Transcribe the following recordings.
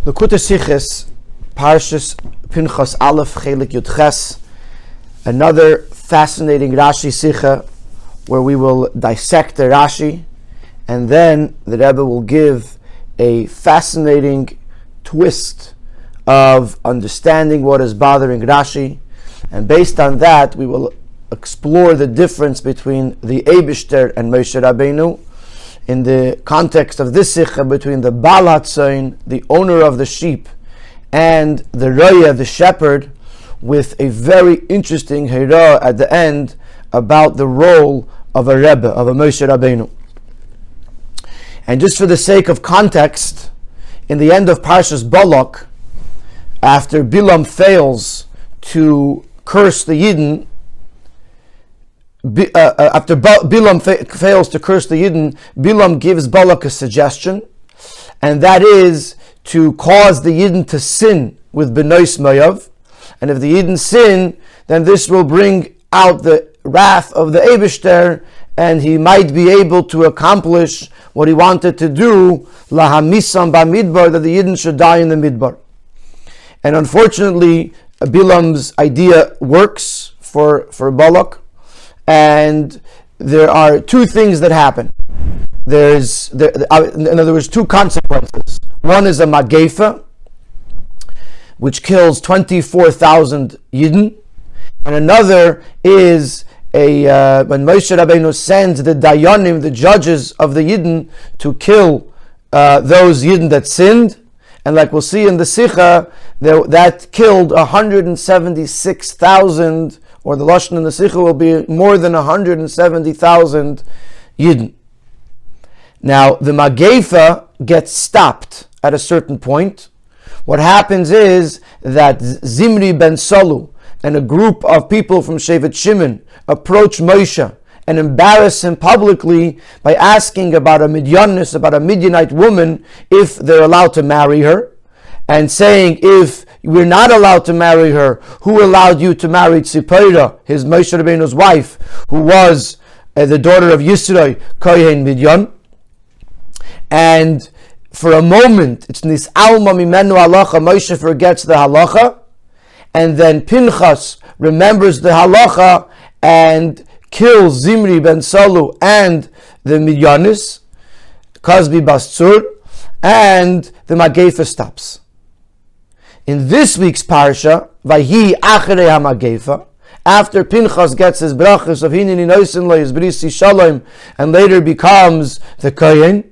L'kuta Siches, Parshas Pinchas Aleph Chelek Yud Ches, another fascinating Rashi Sicha, where we will dissect the Rashi, and then the Rebbe will give a fascinating twist of understanding what is bothering Rashi, and based on that we will explore the difference between the Eibishter and Moshe Rabbeinu in the context of this Sikha between the Baal HaTzayin, the owner of the sheep, and the Raya, the shepherd, with a very interesting Hira at the end about the role of a Rebbe, of a Moshe Rabbeinu. And just for the sake of context, in the end of Parshas Balak, after Bilam fails to curse the Yidden, after Bilam fails to curse the Yidden, Bilam gives Balak a suggestion, and that is to cause the Yidden to sin with Benois Mayav. And if the Yidden sin, then this will bring out the wrath of the Eibishter, and he might be able to accomplish what he wanted to do, Lahamisam Bamidbar, that the Yidden should die in the Midbar. And unfortunately, Bilam's idea works for Balak, and there are two things that happen. In other words, two consequences. One is a Magefa, which kills 24,000 Yidden, and another is when Moshe Rabbeinu sends the Dayanim, the judges of the Yidden, to kill those Yidden that sinned. And like we'll see in the Sikha, that killed 176,000, or the Lashon in the Sikha will be more than 170,000 Yidden. Now, the Magefa gets stopped at a certain point. What happens is that Zimri ben Salu and a group of people from Shevet Shimon approach Moshe and embarrass him publicly by asking about a Midianist, about a Midianite woman, if they're allowed to marry her, and saying, if we're not allowed to marry her, who allowed you to marry Tzipora, his Moshe Rabbeinu's wife, who was the daughter of Yisroi, Kohen Midian? And for a moment, it's Nis Alma Mimenu Halacha, Moshe forgets the Halacha, and then Pinchas remembers the Halacha and kills Zimri ben Salu and the Midyanis, Kazbi Bastur, and the Magefa stops. In this week's parsha, Vahi Achrei HaMagefa, after Pinchas gets his brachas of Hineni Noisin Lo Yizbrisi Shalom, and later becomes the Kohen,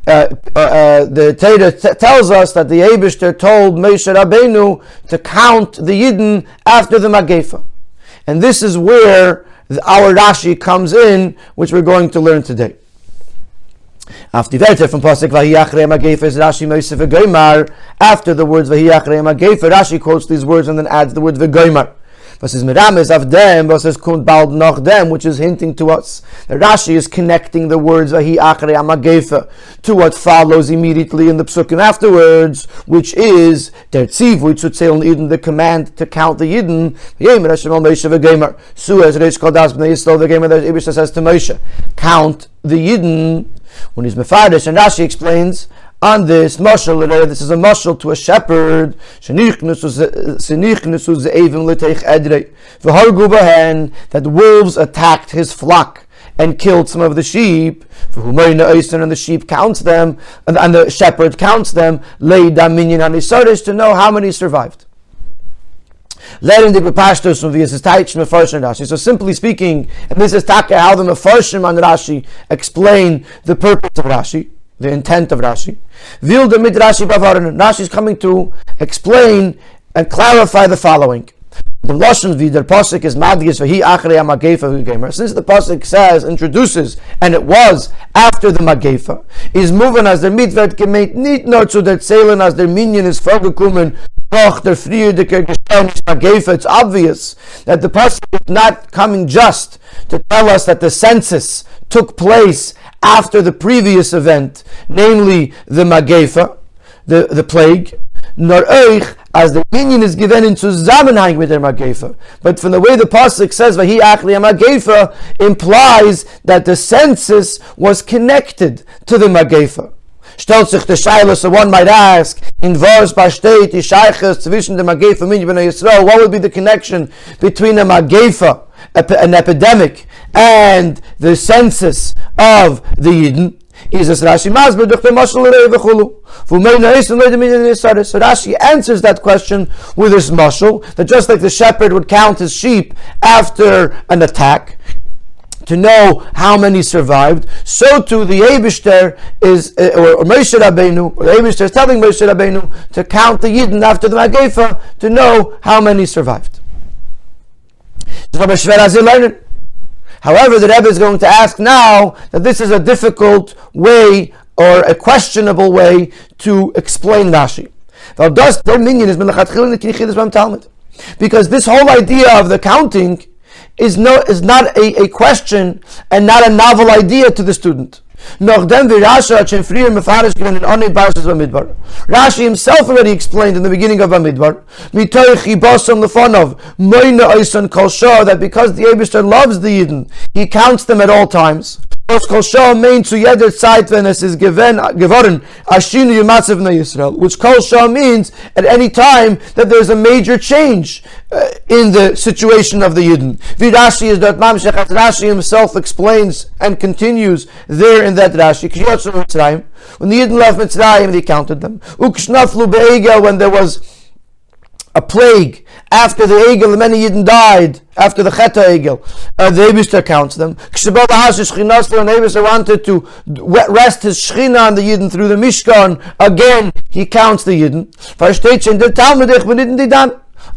the Torah tells us that the Eibishter told Moshe Rabbeinu to count the Yidden after the Magefa. And this is where our Rashi comes in, which we're going to learn today. After the words Vahi Achrei Magefa is Rashi Moshe v'Goymar. After the words Vahi Achrei Magefa, Rashi quotes these words and then adds the word v'Goymar. Was is Merames of them, was is Kunt bald noch them, which is hinting to us that Rashi is connecting the words Vahi Achrei Magefa to what follows immediately in the psukim afterwards, which is der Tzivui Tzutzel Yidden, the command to count the Yidden. Yemer Hashem Moshe v'Goymar. So as Reish Kodas Bnei Yisrael v'Goymar, the Eibishter says to Moshe, count the Yidden. When he's Mefarish, and Rashi explains on this mashal, this is a mashal to a shepherd, that the wolves attacked his flock and killed some of the sheep, and the sheep counts them, and the shepherd counts them, to know how many survived. So simply speaking, and this is taka how the Mefarshim on Rashi explain the purpose of Rashi, the intent of Rashi. Rashi is coming to explain and clarify the following. The Lashon Vidar Pasuk is Madgis Vahi Achrei Magefa v'Gomer. Since the Pasuk says, introduces, and it was after the Magefa, is moving as their mitzvah gemeint nit nur zu der Zählen as der Minyan is vorgekommen. It's obvious that the Pasuk is not coming just to tell us that the census took place after the previous event, namely the Magefa, the plague, nor euch, as the minyan is given in Zusammenhang with der Magefa. But from the way the Pasuk says, Vahi Achrei Magefa, implies that the census was connected to the Magefa. stellt sich der Shaila, so one might ask, in was besteht die Sheiches zwischen der Magefa und Bnei Yisrael? What would be the connection between a Magefa, an epidemic, and the census of the Yidden? Is as Rashi Masber durch the Mashal V'chulu. So Rashi answers that question with his mashal, that just like the shepherd would count his sheep after an attack to know how many survived, so too the Eibishter is, or Moshe Rabbeinu, or the Eibishter is telling Moshe Rabbeinu to count the Yidden after the Magefa to know how many survived. However, the Rebbe is going to ask now that this is a difficult way or a questionable way to explain Rashi. Because this whole idea of the counting is not a question and not a novel idea to the student. Rashi himself already explained in the beginning of Bamidbar that because the Eibishter loves the Yidden, he counts them at all times. Which Kol Shah means at any time that there's a major change in the situation of the Yidden. Rashi himself explains and continues there in that Rashi. When the Yidden left Mitzrayim, he counted them. When there was a plague after the Egel, many Yidden died after the Cheta Egel. The Eibishter counts them. When the Eibishter wanted to rest his Shechina on the Yidden through the Mishkan, again he counts the Yidden.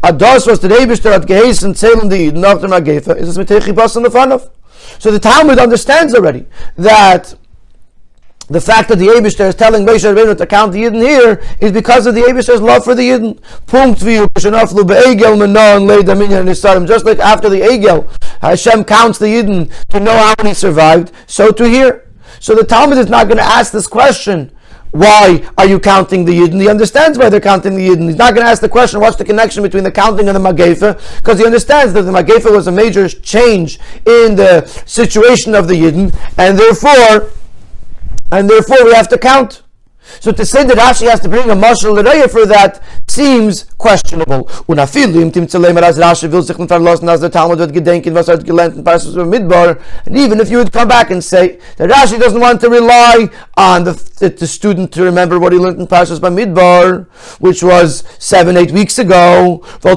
Ados was the Eibishter at Gehes and Zählen the Yidden after Magefa. Is this Metechi Bas on the Fanov? So the Talmud understands already that the fact that the Eibishter is telling Moshe Rabbeinu to count the Yidden here is because of the Eibishter's love for the Yidden. Just like after the Egel, Hashem counts the Yidden to know how many survived, so to here. So the Talmud is not going to ask this question, why are you counting the Yidden? He understands why they're counting the Yidden. He's not going to ask the question, what's the connection between the counting and the Magefa? Because he understands that the Magefa was a major change in the situation of the Yidden, and therefore we have to count. So to say that Rashi has to bring a mashal l'raya for that seems questionable. And even if you would come back and say that Rashi doesn't want to rely on the student to remember what he learned in Parshas Bamidbar, which was 7-8 weeks ago, so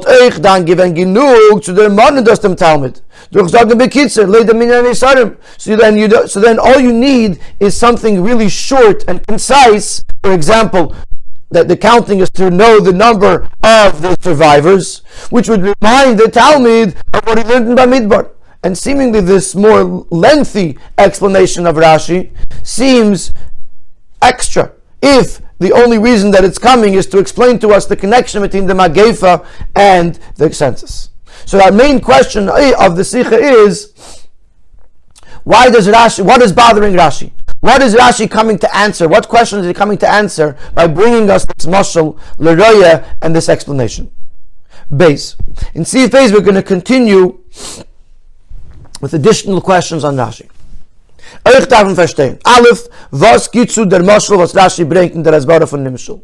then all you need is something really short and concise. For example, that the counting is to know the number of the survivors, which would remind the Talmud of what he learned in Bamidbar. And seemingly this more lengthy explanation of Rashi seems extra, if the only reason that it's coming is to explain to us the connection between the Magefa and the census. So our main question of the Sikha is, what is bothering Rashi? What is Rashi coming to answer? What question is he coming to answer by bringing us this mashal, l'roya, and this explanation? Base. In Sif Base, we're going to continue with additional questions on Rashi. Euch darf man verstehen. Aleph, was gibt zu der Mashal, was Rashi bringt in der Asbara von Nimshul?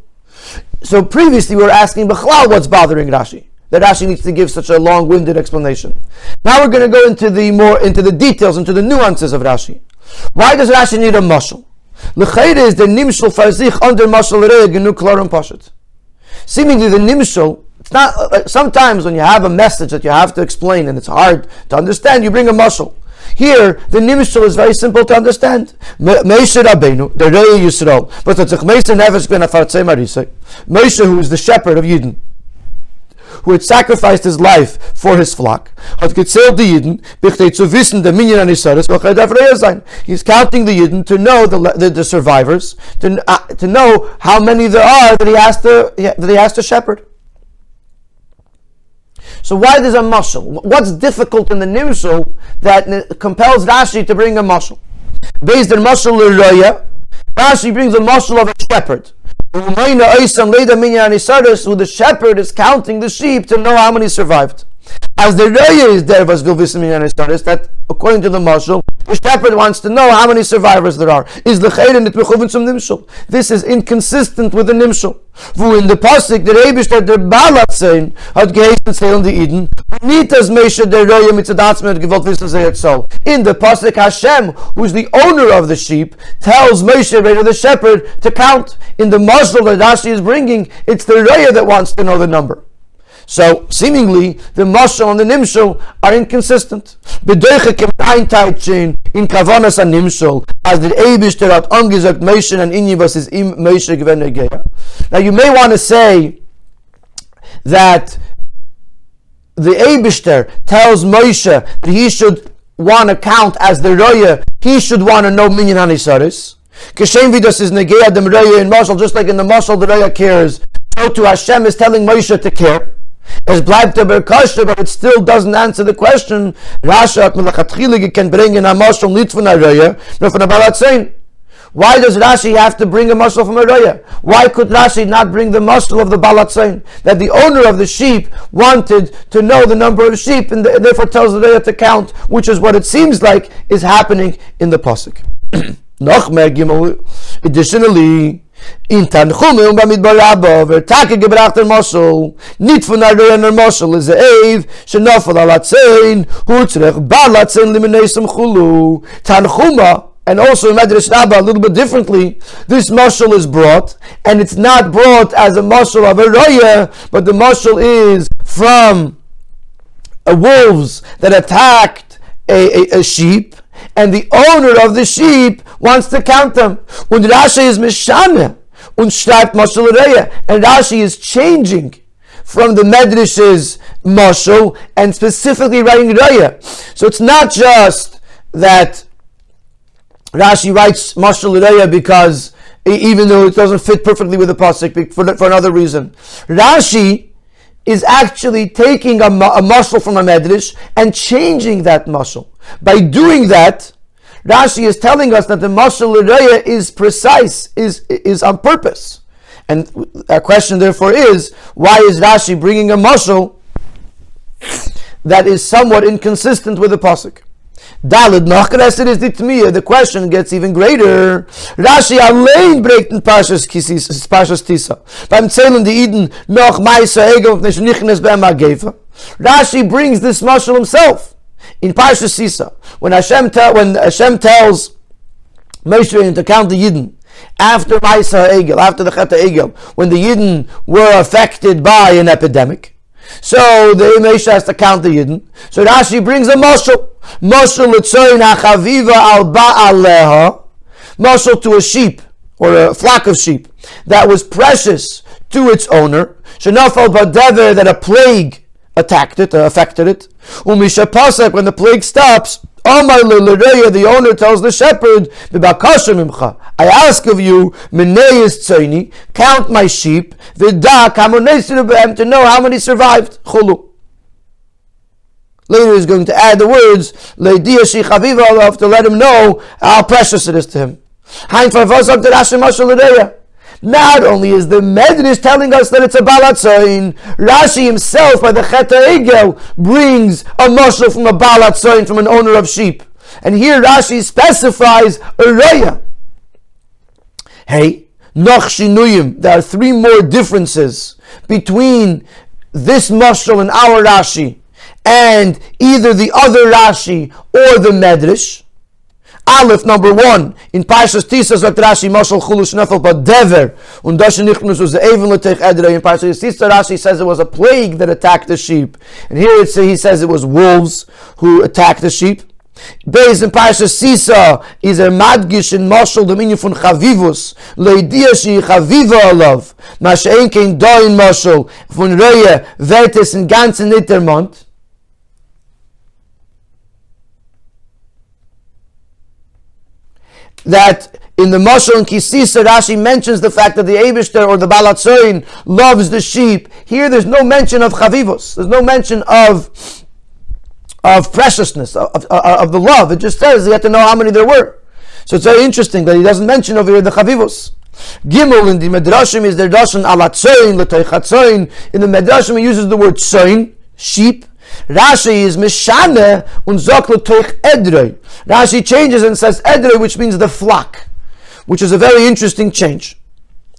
So previously we were asking Bechlal what's bothering Rashi, that Rashi needs to give such a long-winded explanation. Now we're going to go into the details, into the nuances of Rashi. Why does Rashi need a mashal? L'chayre is the nimshal farzich under mashal rei genu klarim pashat. Seemingly the nimshal, it's not sometimes when you have a message that you have to explain and it's hard to understand, you bring a mashal. Here, the nimshal is very simple to understand. Moshe Rabbeinu, the Rei Yisrael, but it's Moshe never been a fartzei marisei. Moshe, who is the shepherd of Yidden, who had sacrificed his life for his flock, hat gezählt die Yidden, bichtei zu wissen, der Minyan Anisaris, welcher darf Reya sein. He's counting the Yidden to know the survivors, to know how many there are that he has to shepherd. So why there's a mashal? What's difficult in the nimshal that compels Rashi to bring a mashal? Based on mashal l'roya, Rashi brings a mashal of a shepherd. Who the shepherd is counting the sheep to know how many survived. As the Raya is there, that according to the mashal, the shepherd wants to know how many survivors there are. This is inconsistent with the nimshal. In the pasuk, the Rabbi that the Balat saying had geheißen zählen die Eden. Nicht as Moshe der Raya mit Zedatzmen gewollt wissen sie so. In the pasuk, Hashem, who is the owner of the sheep, tells Moshe, the shepherd, to count. In the mashal that Rashi is bringing, it's the Raya that wants to know the number. So, seemingly, the mashal and the nimshal are inconsistent. Bedeuche kem einteitchen in kavanas an nimshal, as the Eibishter hat angesagt Moshe and Inyi was is im Moshe gewenne geya. Now, you may want to say that the Eibishter tells Moshe that he should want to count as the Roya, he should want to know minyan hanisaris. Kashem vidas is negeya dem Roya in mashal, just like in the mashal the Roya cares. So to Hashem is telling Moshe to care. As bleibt kasha, but it still doesn't answer the question. Rashi hat melachatchila can bring in a mashal nit von a Roya, nor von a Balat Sein. Why does Rashi have to bring a mashal from a Roya? Why could Rashi not bring the mashal of the Balat Sein? That the owner of the sheep wanted to know the number of sheep and therefore tells the Roya to count, which is what it seems like is happening in the pasuk. Additionally, in Tanchumim b'midbar Rabba, v'ertake gebracht der Moshe, nit von der Roya ner Moshe is a Eiv, shenofel alatzein, hutzrech balatzein limenesem chulu. Tanchuma, and also in Medrash Rabbah a little bit differently, this mashal is brought, and it's not brought as a mashal of a Roya, but the mashal is from wolves that attacked a sheep, and the owner of the sheep wants to count them. Und Rashi is mishane und schreibt mashal Roya, and Rashi is changing from the Medrash's mashal and specifically writing Roya. So it's not just that Rashi writes mashal Roya because even though it doesn't fit perfectly with the pasuk for another reason. Rashi is actually taking a mashal from a medrash and changing that mashal. By doing that, Rashi is telling us that the mashal Roya is precise, is on purpose. And our question therefore is, why is Rashi bringing a mashal that is somewhat inconsistent with the pasuk? Daled nachkreset is the tmiya. The question gets even greater. Rashi allein breekt in Parshas Tisa. Beim Zählen die Eden noch Maisa Egel und Nichnes beim Agefa. Rashi brings this mashal himself in Parshas Tisa. When Hashem tells Moshe to count the Yidden after Maisa Egel, after the Chet Egel, when the Yidden were affected by an epidemic. So the Moshe has to count the Yidden. So Rashi brings a mashal. Mashal l'tzoyin ha'chaviva al ba'aleha. Mashal to a sheep, or a flock of sheep, that was precious to its owner. Shenafal ba'dever, that a plague affected it. Umisha pasek, when the plague stops, Amar l'Roya, the owner tells the shepherd, B'bakasha mimcha, I ask of you, Meneyes tzayni, count my sheep, V'da kamonesiru b'hem, to know how many survived. Chulu. Later he's going to add the words, Leidia shi chaviva alav, to let him know how precious it is to him. Hain farvazak derashim mashal l'Roya. Not only is the Medrash telling us that it's a Balat Sein, Rashi himself, by the Chet Egel, brings a mashal from a Balat Sein, from an owner of sheep. And here Rashi specifies a Roya. Hey, Noch Shinuyim, there are three more differences between this mashal and our Rashi, and either the other Rashi or the Medrash. Aleph, number one, in Parshas Tisa sagt Rashi, Mashal Chulu Shnefel Badever, und Dashen Nichnus was the Even L'Tech Edrei. In Parshas Tisa, Rashi says it was a plague that attacked the sheep. And here he says it was wolves who attacked the sheep. Based in Parshas Tisa is a Madgish in Mashal Dominion von Chavivus, Leidia Shi Chaviva Alav, Mashein Kein Doin Mashal, von Roya, Vertes in ganzen Nittermont. That in the Moshe and Kisisa, Rashi mentions the fact that the Eibishter or the Balat Sein loves the sheep. Here there's no mention of Chavivos. There's no mention of preciousness, of the love. It just says you have to know how many there were. So it's very interesting that he doesn't mention over here the Chavivos. Gimel in the Medrashim is the Dashan alat Sein, l'toichat Sein. In the Medrashim he uses the word Sein, sheep. Rashi is mishane und sagt l'toich edrei. Rashi changes and says edrei, which means the flock, which is a very interesting change.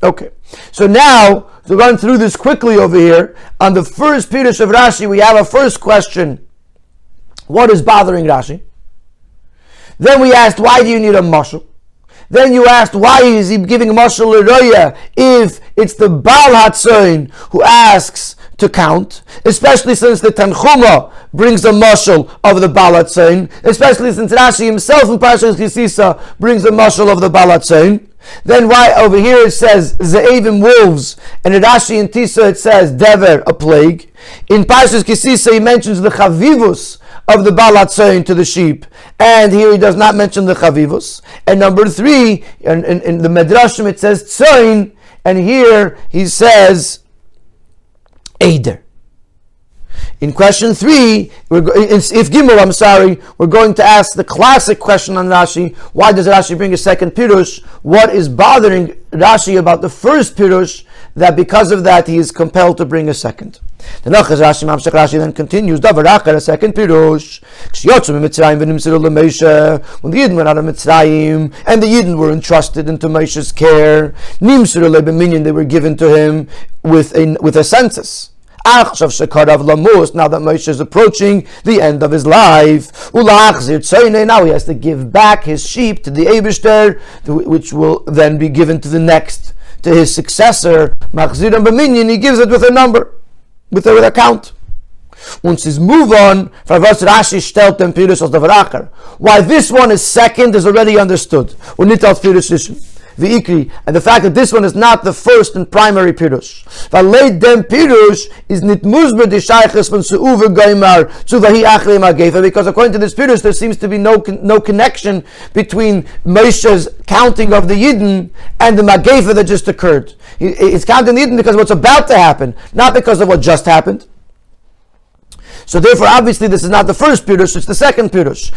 Okay, so now to run through this quickly over here, on the first Pirush of Rashi, we have a first question. What is bothering Rashi? Then we asked, why do you need a mashal? Then you asked, why is he giving a mashal l'roya if it's the Baal HaTzoyin who asks to count, especially since the Tanchuma brings a mashal of the Baal HaTzoyin, especially since Rashi himself in Parshas Kisisa brings a mashal of the Baal HaTzoyin. Then why over here it says Ze'evim wolves, and in Rashi and Tisa it says Dever, a plague. In Parshas Kisisa he mentions the Chavivus of the Baal HaTzoyin to the sheep, and here he does not mention the Chavivus. And number 3, in the Medrashim it says Tzoyin, and here he says Eider. In question 3, if Gimel, we're going to ask the classic question on Rashi. Why does Rashi bring a second Pirush? What is bothering Rashi about the first Pirush, that because of that he is compelled to bring a second? The Rashi then continues, a second Pirush. When the Yidden went out of Mitzrayim, and the Yidden were entrusted into Moshe's care, they were given to him with a census. Now that Moshe is approaching the end of his life, now he has to give back his sheep to the Eibishter, which will then be given to to his successor. He gives it with a number, with a count. Once his move on, why this one is second is already understood. And the fact that this one is not the first and primary pirush. Because according to this pirush, there seems to be no connection between Moshe's counting of the Yidden and the Magefa that just occurred. He's counting the Yidden because of what's about to happen, not because of what just happened. So therefore, obviously, this is not the first Pirush, it's the second Pirush.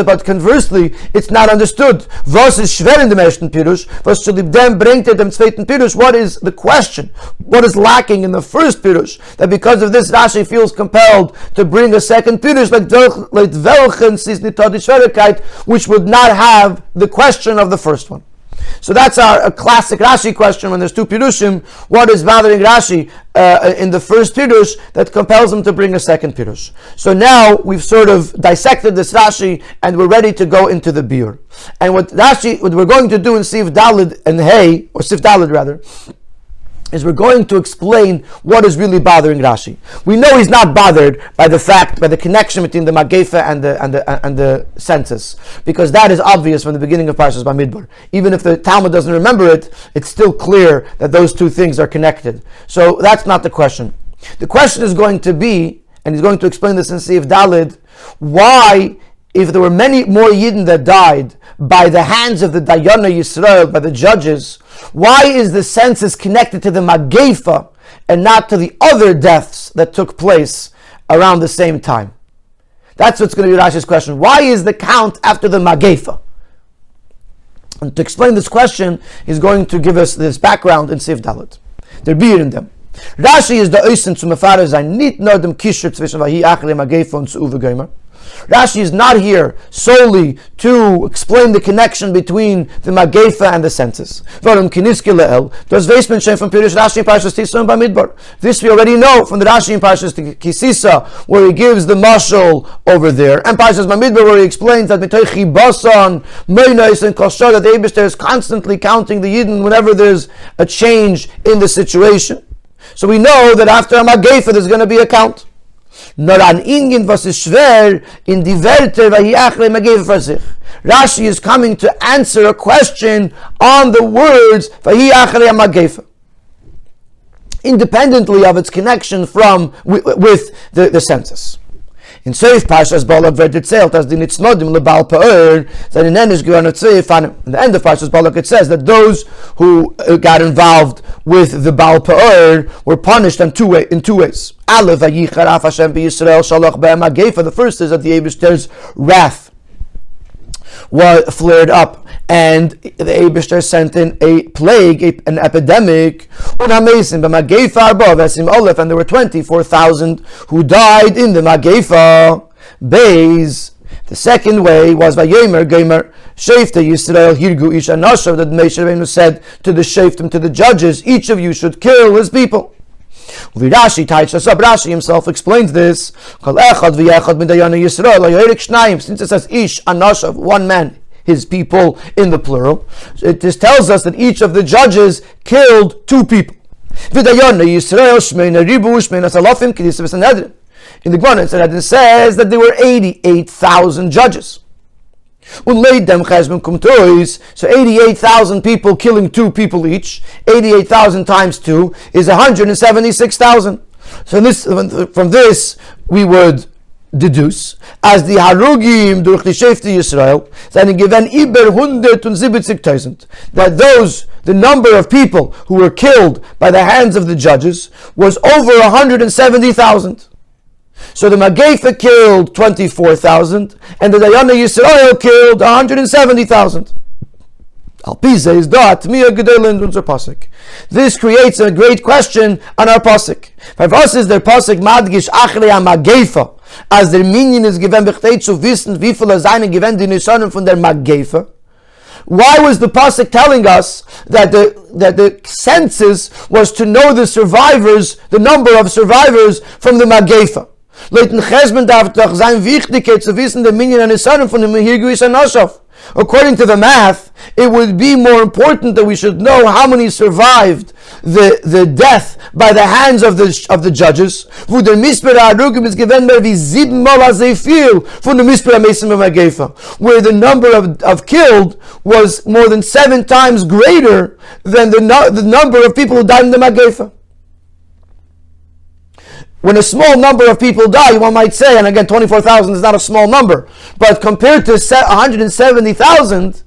But conversely, it's not understood. Was ist schwer in dem ersten Pirush? Was zu dem bringt dem zweiten Pirush? What is the question? What is lacking in the first Pirush? That because of this, Rashi feels compelled to bring a second Pirush, like welchen is nicht die Schwierigkeit, which would not have the question of the first one. So that's a classic Rashi question when there's two Pirushim. What is bothering Rashi in the first Pirush that compels him to bring a second Pirush? So now we've sort of dissected this Rashi and we're ready to go into the Biur. And what we're going to do in Sif Dalid and Hey, or Sif Dalid rather, is we're going to explain what is really bothering Rashi. We know he's not bothered by the connection between the Magefa and the census, because that is obvious from the beginning of Parshas Bamidbar. Even if the Talmud doesn't remember it, it's still clear that those two things are connected. So that's not the question. The question is going to be, and he's going to explain this in Sif Dalid, why, if there were many more Yidden that died by the hands of the Dayana Yisrael, by the judges, why is the census connected to the Magefa and not to the other deaths that took place around the same time? That's what's going to be Rashi's question. Why is the count after the Magefa? And to explain this question, he's going to give us this background in Sif Dalet. They're beer in them. Rashi is the Oysen zu Mefarer sein, nicht nur dem Kisher zwischen Vahi Achle Magefa und zu Uwe Gomer. Rashi is not here solely to explain the connection between the Magefa and the census. This we already know from the Rashi in Parshas Kisisa, where he gives the mashal over there, and Parshas Bamidbar, where he explains that that the Eibishter is constantly counting the Yidden whenever there's a change in the situation. So we know that after a Magefa there's going to be a count. Nor an Ingen was ist schwer in die Werte Vahi Achle Magefa für sich. Rashi is coming to answer a question on the words Vahi Achle Magefa, independently of its connection with the census. In Seif Parshas Balak wird erzählt, dass die Nitznodim lebal Pa'er seine Nennisch geworden Zeif. In the end of Parshas Balak it says that those who got involved with the Baal Pa'er were punished in two ways. Aleph Vayichar Af Hashem b'Yisrael Shalach B'Hem Magefa. The first is that the Eibishter's wrath flared up, And the Eibishter sent in a plague, an epidemic, and there were 24,000 who died in the Mageifa. Beis. The second way was Vayomer Gomer Shefta Yisrael Hirgu Ish Anashav, that Moshe Rabbeinu said to the Sheftim, to the judges, each of you should kill his people. Rashi touches up. Rashi himself explains this. Since it says Ish Anashav, one man, his people in the plural, it just tells us that each of the judges killed two people. In the Gourarie it says that there were 88,000 judges. So 88,000 people killing two people each. 88,000 times 2 is 176,000. So from this we would deduce as the Harugim durch die Shefte Yisrael seien given über 170,000, that the number of people who were killed by the hands of the judges was over 170,000. So the Mageifa killed 24,000 and the Dayana Yisrael killed 170,000. This creates a great question on our pasuk. By us is their pasuk madgish achrei Mageifa, as their minion is given b'chtei zu wissen wie viele seine given die Nisanim von der Mageifa. Why was the pasuk telling us that the census was to know the survivors, the number of survivors from the Mageifa? Leuten Chesben darf doch sein Wichtigkeit zu wissen der minion and Nisanim von dem Hirgu Ish Anashav. According to the math, it would be more important that we should know how many survived the death by the hands of the judges. Wo der Misper HaRugim is given mehr wie 7 Mal as viel von der Misper HaMesim HaMageifa, where the number of killed was more than 7 times greater than the number of people who died in the Mageifa. When a small number of people die, one might say, and again 24,000 is not a small number, but compared to 170,000,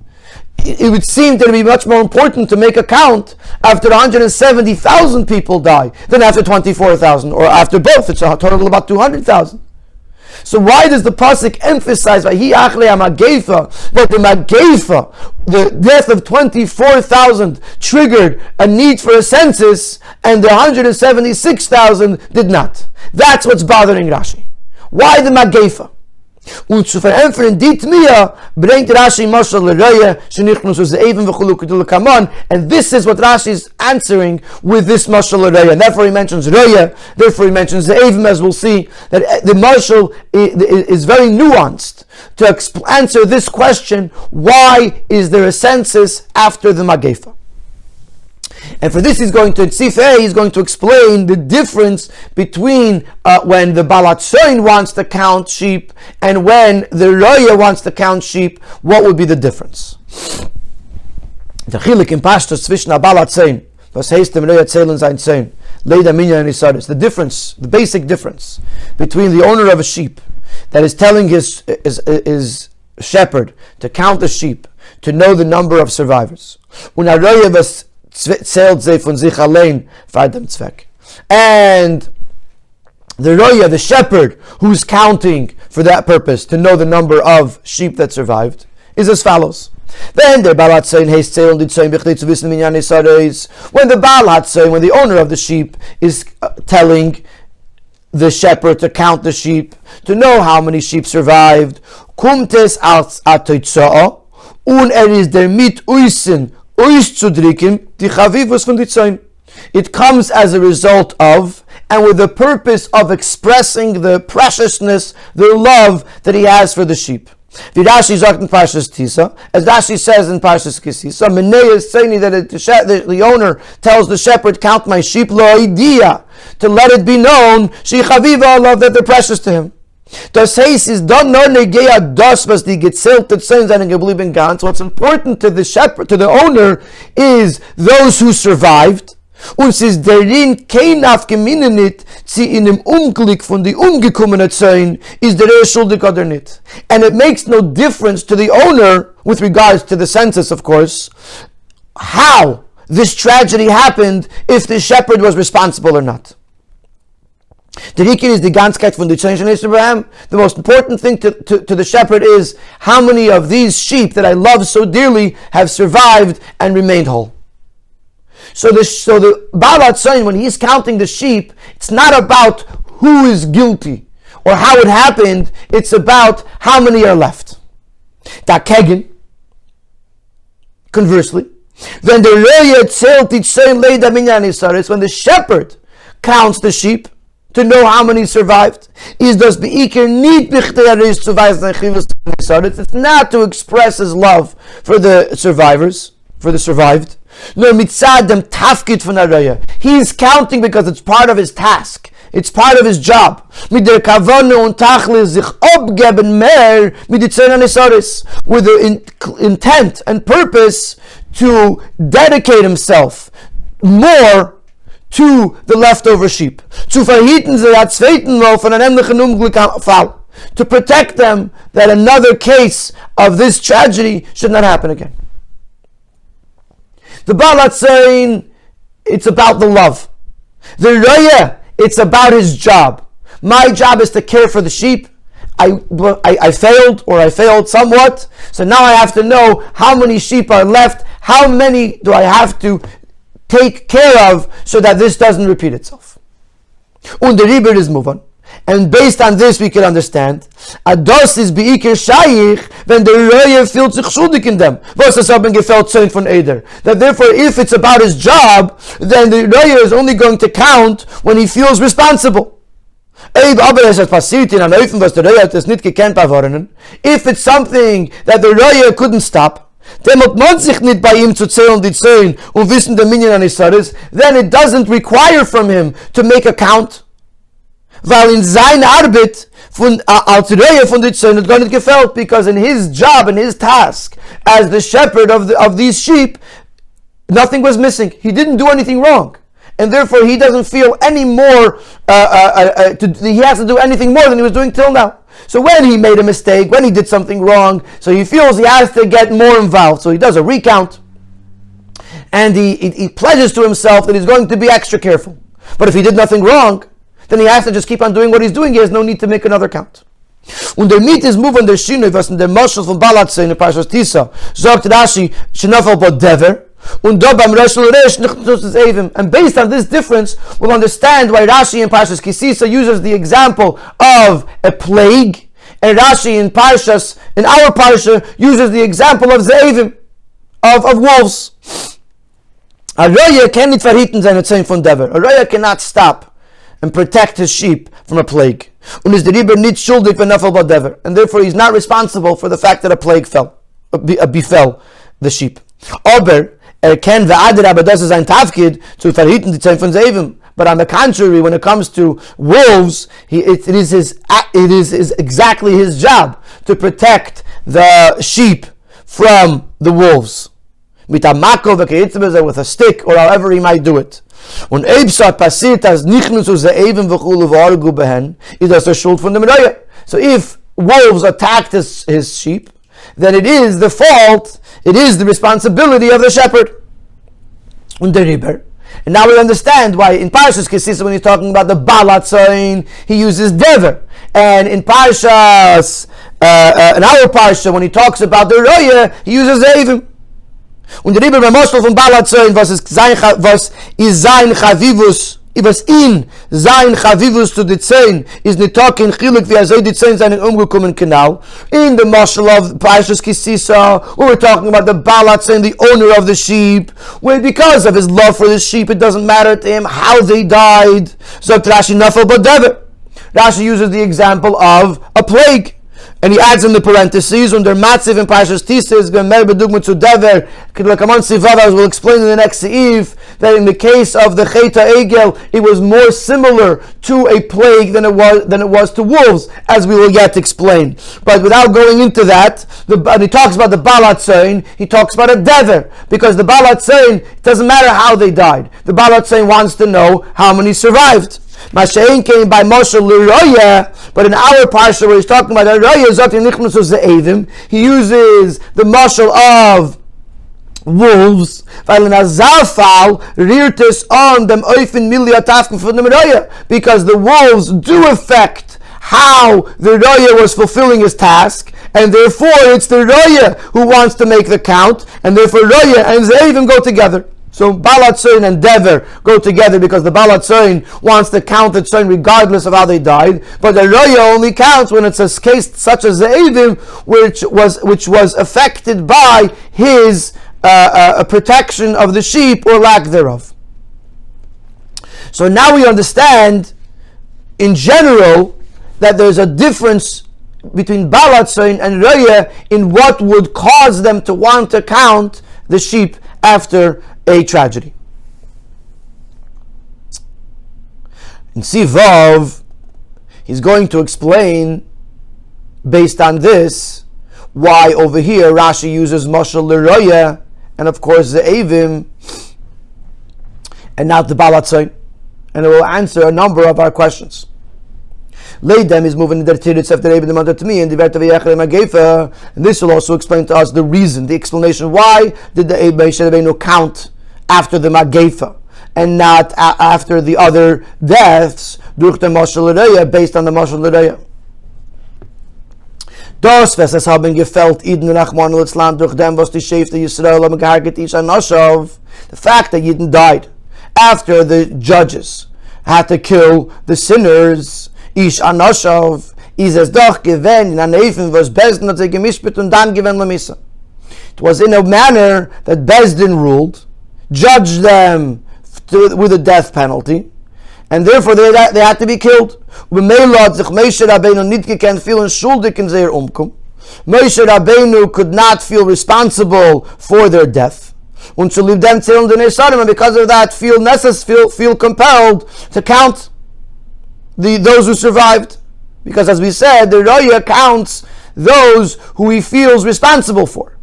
it would seem to be much more important to make a count after 170,000 people die than after 24,000, or after both. It's a total of about 200,000. So why does the pasuk emphasize Vahi Achrei Mageifa, that the Mageifa, the death of 24,000, triggered a need for a census, and the 176,000 did not? That's what's bothering Rashi. Why the Mageifa? Und zu verämpfen die Tmia bringt Rashi Moshe l'Roya shenichnos uz even v'chulu kedul kamon, and this is what Rashi is answering with this Moshe l'Roya. And therefore he mentions Roya, therefore he mentions the even, as we'll see that the Moshe is very nuanced to answer this question: why is there a census after the Mageifa? And for this he's going to explain the difference between when the Balatzoin wants to count sheep and when the Roya wants to count sheep. What would be the difference? The Chelek in Pashtus zwischen der Balatzoin, was heißt dem Roya zählen sein Zoin, Leida Minyan and Isaris. The difference, the basic difference between the owner of a sheep that is telling his shepherd to count the sheep, to know the number of survivors, und a Roya was zählt sie von sich allein für dem Zweck. And the Roya, the shepherd, who's counting for that purpose, to know the number of sheep that survived, is as follows. Then the Baal HaTzoin heißt zählen die Zoin b'chtei zu wissen minyan Isaros. When the Baal HaTzoin, when the owner of the sheep is telling the shepherd to count the sheep, to know how many sheep survived, kommt es als atoitzoa, und ist der mit uisen it comes as a result of, and with the purpose of expressing the preciousness, the love that he has for the sheep. As Rashi says in Parshas Kisisa, that the owner tells the shepherd, count my sheep, lo idea, to let it be known, that they're precious to him. Das heißt, is don't nur negea das, was die gezählte Zöhn seinen geblieben ganz. What's important to the shepherd, to the owner, is those who survived. Und es ist darin kein Afgeminne nicht, sie in dem Unglück von die umgekommene Zöhn, ist der schuldig oder nicht. And it makes no difference to the owner, with regards to the census, of course, how this tragedy happened, if the shepherd was responsible or not. The Rikin is the Ganzkeit von the Tzon Shel Abraham. The most important thing to the shepherd is how many of these sheep that I love so dearly have survived and remained whole. So the Baal HaTzon, when he's counting the sheep, it's not about who is guilty or how it happened, it's about how many are left. Dakegen, conversely, when the shepherd counts the sheep to know how many survived, it's not to express his love for the survivors, for the survived. He's counting because it's part of his task. It's part of his job. With the intent and purpose to dedicate himself more to the leftover sheep. To protect them that another case of this tragedy should not happen again. The Baal HaTzon, it's about the love. The Raya, it's about his job. My job is to care for the sheep. I failed somewhat. So now I have to know how many sheep are left. How many do I have to take care of so that this doesn't repeat itself? Und der Riber is move on. And based on this, we can understand, Ados is beikir shayich, when the Raya feels sich schuldig in them. Was das haben gefällt sein von Eder. That therefore, if it's about his job, then the Raya is only going to count when he feels responsible. If it's something that the Raya couldn't stop, then it doesn't require from him to make a count. Weil in sein Arbeit als Rehe von der Tzon hat gar nicht gefällt, because in his job, in his task as the shepherd of these sheep, nothing was missing. He didn't do anything wrong, and therefore he doesn't feel any more. He has to do anything more than he was doing till now. So when he made a mistake, when he did something wrong, so he feels he has to get more involved. So he does a recount, and he pledges to himself that he's going to be extra careful. But if he did nothing wrong, then he has to just keep on doing what he's doing. He has no need to make another count. Und der Miet ist move on der Schiene, was in der Moschel von Baal HaTzon in der Parshas Tisa sagt Rashi, Shenafal bod Dever, und da beim Reshel Resh nicht das Evim. And based on this difference, we'll understand why Rashi in Parshas Kisisa uses the example of a plague, and Rashi in our Parsha, uses the example of Zeivim, of wolves. A Roya kann nicht verhitten seine Zehn von Dever. A Roya cannot stop and protect his sheep from a plague. Und is the Riber nicht schuldig wenn Nafal Badever. And therefore he's not responsible for the fact that a plague befell the sheep. Aber kann ve'adir aber das ist ein Tafkid zu verhitten die Zehn von Zeivim. But on the contrary, when it comes to wolves, it is exactly his job to protect the sheep from the wolves. Mit a mako with a stick or however he might do it. Und Eibsat passiert als nicht nur zu Zeivim v'chulu v'argu behen, ist das der Schuld von dem Raya. So if wolves attacked his sheep, then it is the fault, it is the responsibility of the shepherd. Und der Riber. And now we understand why in Parshas Kisisa, when he's talking about the Baal HaTzon, he uses Dever. And in Parshas, in our Parsha, when he talks about the Raya, he uses Zeivim. Und der Riber beim Moschel von Baal HaTzon, was ist sein Chavivus, was in sein Chavivus zu die Zehn, ist nicht talking Chelek, wie soll die Zehn seinen umgekommen Kanal. In the Moschel of Parshas Kisisa, we're talking about the Baal HaTzon, the owner of the sheep, where because of his love for the sheep, it doesn't matter to him how they died. So Rashi Nafal Badever. Rashi uses the example of a plague. And he adds in the parentheses, under Matziv and Parshas Tisa is Gemer Bedugma to Dever. Kaman Sivav will explain in the next Seif that in the case of the Cheta Egel, it was more similar to a plague than it was to wolves, as we will yet explain. But without going into that, and he talks about the Baal HaTzon, he talks about a Dever, because the Baal HaTzon, it doesn't matter how they died. The Baal HaTzon wants to know how many survived. Mashain came by Moshe L'Roya, but in our parsha where he's talking about Roya Zati Nichnusu Ze'evim, he uses the mashal of wolves, weil in Azafal reared us on them oifen miliatafken from the Roya, because the wolves do affect how the Roya was fulfilling his task, and therefore it's the Roya who wants to make the count, and therefore Roya and Zeivim go together. So Balat Tzoyin and Dever go together because the Balat Tzoyin wants to count the Tzoyin regardless of how they died, but the Roya only counts when it's a case such as Zeivim, which was affected by his a protection of the sheep or lack thereof. So now we understand in general that there's a difference between Balat Tzoyin and Roya in what would cause them to want to count the sheep after a tragedy. In Sivav, he's going to explain based on this why over here Rashi uses Moshe L'Roya and of course the Avim and not the Balat Tzoyin, and it will answer a number of our questions. Leidem is moving in the Tiritz after Avim the to me and the Magefa, and this will also explain to us the reason, the explanation why did the Avim count after the Magefa and not after the other deaths durch the Moshe L'Roya, based on the Moshe L'Roya. Das, was es haben gefällt, Iden Rachman al-Islam durch dem, was die Schäfte Yisrael haben gehargert Ish Anashov. The fact that Yidden died after the judges had to kill the sinners, Ish Anashov, is es doch gewähnt, in Aneifen, was Bezdin hat sich gemischpet und dann gewähnt Lamissa. It was in a manner that Bezdin ruled, judged them with a death penalty, and therefore they had to be killed. Moshe Rabbeinu could not feel responsible for their death, and because of that feel compelled to count those who survived, because as we said, the Roya counts those who he feels responsible for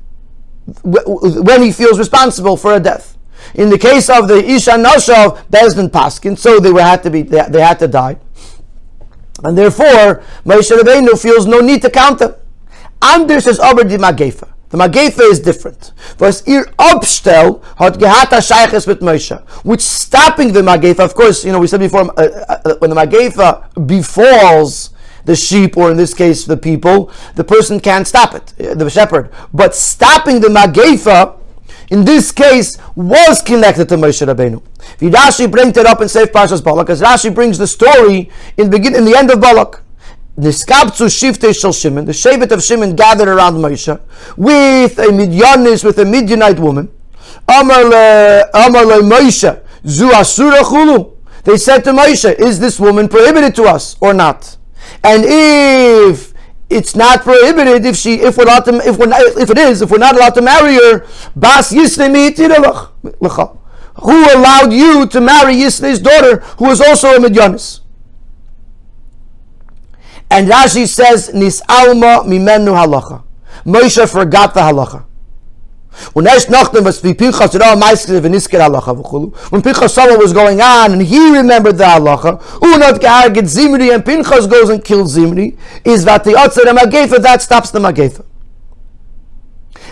when he feels responsible for a death. In the case of the Isha Nashav, Bezdin Paskin, so they had to die, and therefore Moshe Rabbeinu feels no need to count them. Anders is aber die Magefa. The Magefa is different. Was ihr Abstell hat gehata Shayches mit Moshe, which stopping the Magefa. Of course, we said before when the Magefa befalls the sheep, or in this case the people, the person can't stop it, the shepherd. But stopping the Magefa in this case was connected to Moshe Rabbeinu. Rashi brings it up in Seif Parshas Balak, as Rashi brings the story in the end of Balak. Niskabtzu Shiftei Shel Shimon, the Shevet of Shimon gathered around Moshe with a Midianite woman. Amar le Moshe, Zu Asura Chulu. They said to Moshe, is this woman prohibited to us or not? And if it's not prohibited, if we're not allowed to marry her, Bas Yisnei Mi'itirelach. Who allowed you to marry Yisnei's daughter, who is also a Midianis? And Rashi says, Nis alma mimenu halacha. Moshe forgot the halacha. When Pinchas saw what was going on, and he remembered the halacha, and Pinchas goes and kills Zimri, is that the Otzer Magefa, that stops the Magefa.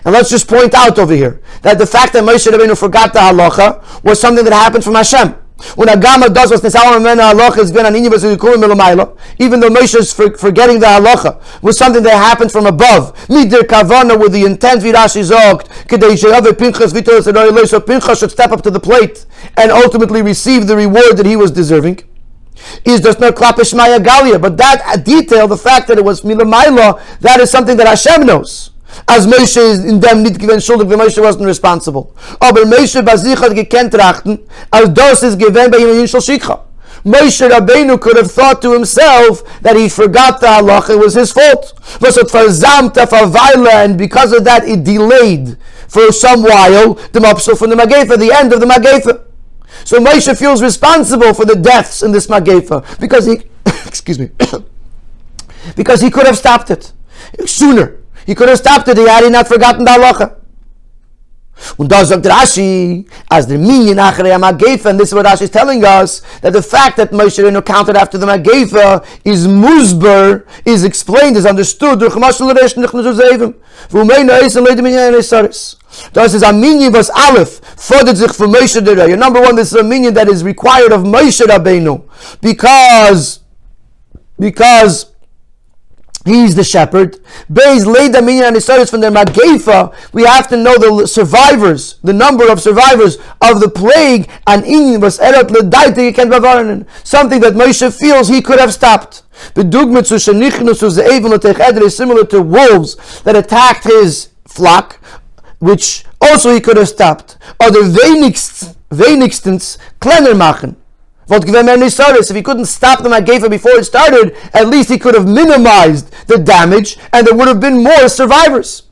And let's just point out over here that the fact that Moshe Rabbeinu forgot the halacha was something that happened from Hashem. When a Gama does what's halacha is even though Moshe is forgetting the halacha, was something that happened from above. Midir kavana, with the intent Virashi zogt, so Pinchas should step up to the plate and ultimately receive the reward that he was deserving. Is just not klapish maya galia, but that detail, the fact that it was milamaila, that is something that Hashem knows. As Moshe is in them nicht gewinnt schuldig, the Moshe wasn't responsible. Aber Moshe bazich hat gekannt trachten, als das ist gewinnt bei ihm in Shel Shikha. Moshe Rabbeinu could have thought to himself that he forgot the halacha, it was his fault. And because of that, it delayed for some while the mapsul from the Magefa, the end of the Magefa. So Moshe feels responsible for the deaths in this Magefa because he, because he could have stopped it sooner. He could have stopped it had he not forgotten the halacha. Und da sagt Rashi, as the minyan achrei ha'magefa, and this is what Rashi is telling us, that the fact that Moshe Rabbeinu counted after the Magefa is musbar, is explained, is understood, durch mashal resh nichnu zevim, v'umeinu eisen leid minyan esaris. Das ist a minyan was Aleph, fordert sich von Moshe Rabbeinu. Number one, this is a minyan that is required of Moshe Rabbeinu, because he's the shepherd. Beis leida minyan and historians from their Magefa. We have to know the survivors, the number of survivors of the plague. And inyan was erot ledaite yeken bavaranen. Something that Moshe feels he could have stopped. The dugmitzu shenichnusu ze'evin l'tech eder is similar to wolves that attacked his flock, which also he could have stopped. Or the wenigstens kleiner machen. If he couldn't stop the Magefa before it started, at least he could have minimized the damage, and there would have been more survivors.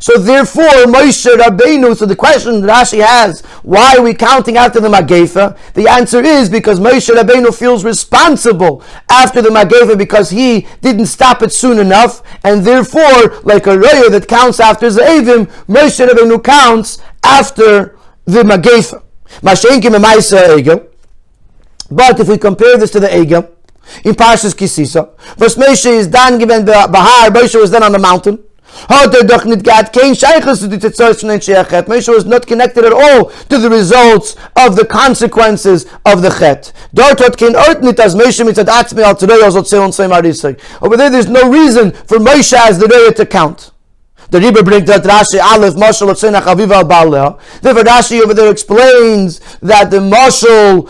So therefore, Moshe Rabbeinu, so the question that Rashi has, why are we counting after the Magefa? The answer is because Moshe Rabbeinu feels responsible after the Magefa because he didn't stop it soon enough, and therefore, like a roya that counts after Ze'evim, Moshe Rabbeinu counts after the Magefa. Mashenkim emaisa egel. But if we compare this to the Egel, in Parshas Kisisa, was Moshe is then given the Bahar, Moshe was then on the mountain. Moshe was not connected at all to the results of the consequences of the Chet. Over there's no reason for Moshe as the Reya to count. The Rebbe brings that Rashi Aleph Mashal Otzena Chaviva Al Baaleh. Therefore, Rashi over there explains that the mashal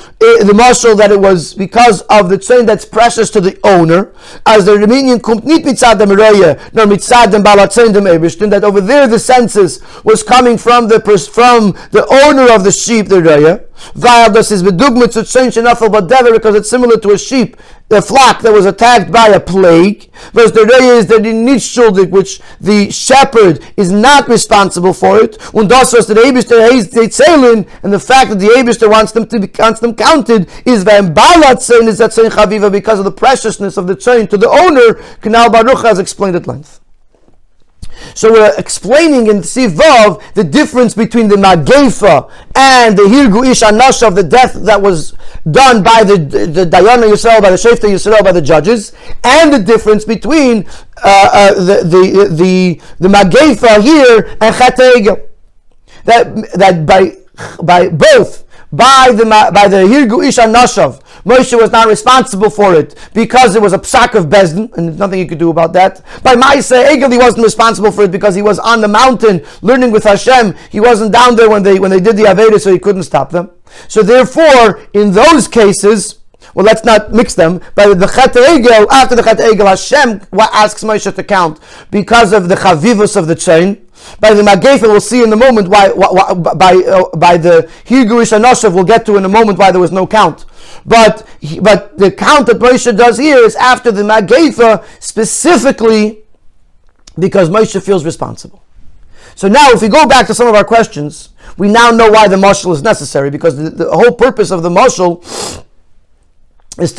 that it was because of the tzayin that's precious to the owner, as the Reminian kommt nit mitzad dem Reya nor mitzad dem Baal Hatzayin dem Eibishtin. That over there the census was coming from the owner of the sheep, the Reya. Because it's similar to a sheep, the flock that was attacked by a plague. Whereas the Reya is that in Nitschuldig, which the shepherd is not responsible for it. And the fact that the Eibishter wants them counted is because of the preciousness of the chain to the owner. Kanal Baruch has explained at length. So we're explaining in Sivav the difference between the Magefa and the Hirgu Ish Anasha of the death that was done by the Dayana Yisrael, by the Shefta Yisrael, by the judges, and the difference between the Magefa here and Chet Egel. That by both by the Hirgu Ish Anashav, Moshe was not responsible for it because it was a psak of Bezdin, and there's nothing he could do about that. By Ma'aseh Egel, he wasn't responsible for it because he was on the mountain learning with Hashem. He wasn't down there when they did the Aveda, so he couldn't stop them. So therefore, in those cases, well, let's not mix them. By the Chet Egel, after the Chet Egel, Hashem asks Moshe to count because of the chavivus of the chain. By the Magefa, we'll see in a moment why by the Hirgu Ish Anashav, we'll get to in a moment why there was no count. But the count that Moshe does here is after the Magefa, specifically because Moshe feels responsible. So now, if we go back to some of our questions, we now know why the mashal is necessary, because the whole purpose of the mashal is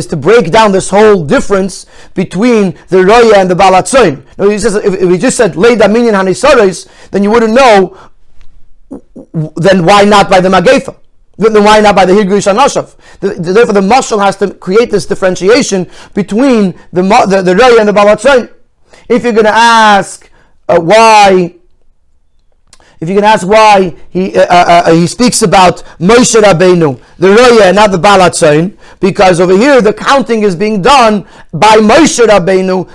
to break down this whole difference between the Roya and the Baal Hatzayin. Now, he says, if we just said Leida Minyan Hanisares, then you wouldn't know. Then why not by the Magefa? Then why not by the Hirgu Ish Anashav? Therefore, the mashal has to create this differentiation between the Roya and the Baal Hatzayin. If you're going to ask why he speaks about Moshe Rabbeinu, the Roya, and not the Baal Hatzayin, because over here the counting is being done by Moshe Rabbeinu,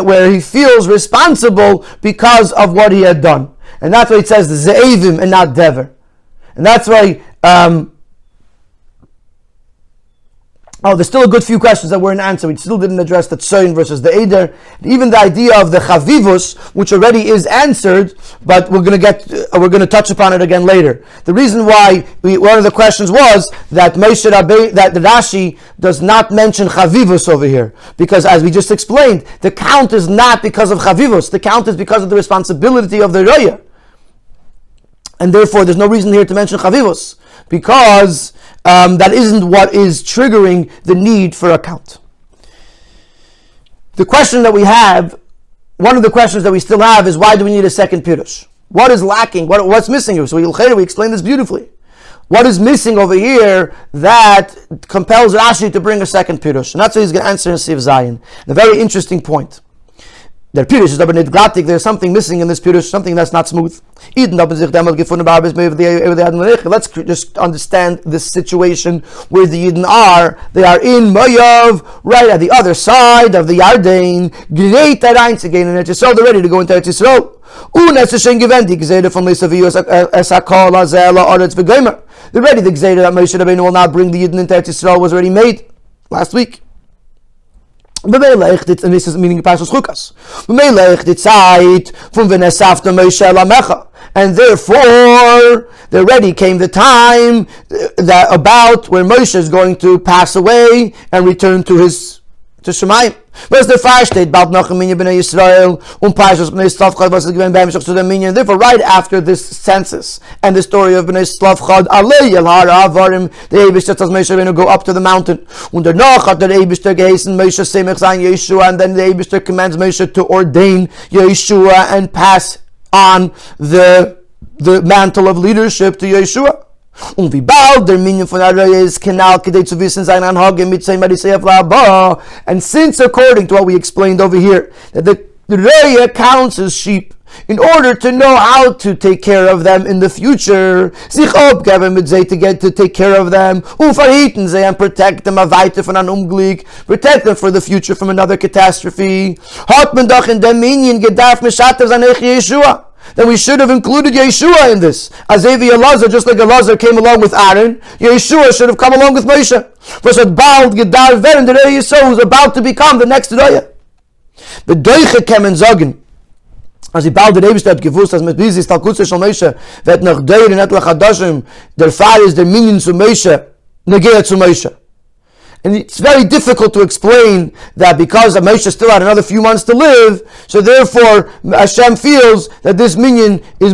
where he feels responsible because of what he had done, and that's why it says Ze'evim and not Dever, and that's why. There's still a good few questions that weren't answered. We still didn't address the Tzoyin versus the Eider. Even the idea of the Chavivus, which already is answered, but we're going to touch upon it again later. The reason why one of the questions was that that the Rashi does not mention Chavivus over here, because as we just explained, the count is not because of Chavivus. The count is because of the responsibility of the Roya, and therefore there's no reason here to mention Chavivus, because that isn't what is triggering the need for a count. The question that we have, one of the questions that we still have, is why do we need a second Pirush? What is lacking? What's missing here? So we explain this beautifully. What is missing over here that compels Rashi to bring a second pirush? And that's what he's going to answer in Siv Zayin. A very interesting point. Der Pirush is aber nicht glattig. There's something missing in this Pirush, something that's not smooth. Let's just understand this situation where the Yidden are. They are in Moav, right at the other side of the Yarden. Again in Eretz Yisrael. They're ready to go into Eretz Yisrael. They're ready. The Gzeira that Moshe Rabbeinu will not bring the Yidden into Eretz Yisrael was already made last week. And this is meaning Parshas Chukas. And therefore, already came the time that about where Moshe is going to pass away and return to Shemayim. Was der Fahrsteht bald noch im Minyan b'nei Yisrael Parshas b'nei Slavchad was given b'hemshach to the Minyan. Therefore, right after this census and the story of b'nei Slavchad, Alei el har avarim, the Eibishter tells Moshe Rabbeinu go up to the mountain. Und danach hat der Eibishter geheißen Moshe semech sein Yeshua, and then the Eibishter commands Moshe to ordain Yeshua and pass on the mantle of leadership to Yeshua. Und wie bald der Minyan von Araya ist Kanal kedei zu wissen sein Anhage mit sein Marisei Avlaba. And since, according to what we explained over here, that the Raya counts as sheep in order to know how to take care of them in the future, sich abgeben mit sie to take care of them, verhüten sie and protect them weiter von einem Unglück, protect them for the future from another catastrophe. Hat man doch in dem Minyan gedarf mishatev sein Yeshua. Then we should have included Yeshua in this. As Avi Elazar, just like Elazar came along with Aaron, Yeshua should have come along with Moshe. For so bald gedar werden der Yeshua who's about to become the next Raya. The Doiche kemen sagen, als die bald der Eibishter hat gewusst, dass mit Bizis Talkutze von Moshe wird nach Deuren etlach Hadashim der Fall ist der Minyan zu Moshe, negea zu Moshe. And it's very difficult to explain that because Moshe still had another few months to live, so therefore Hashem feels that this minyan is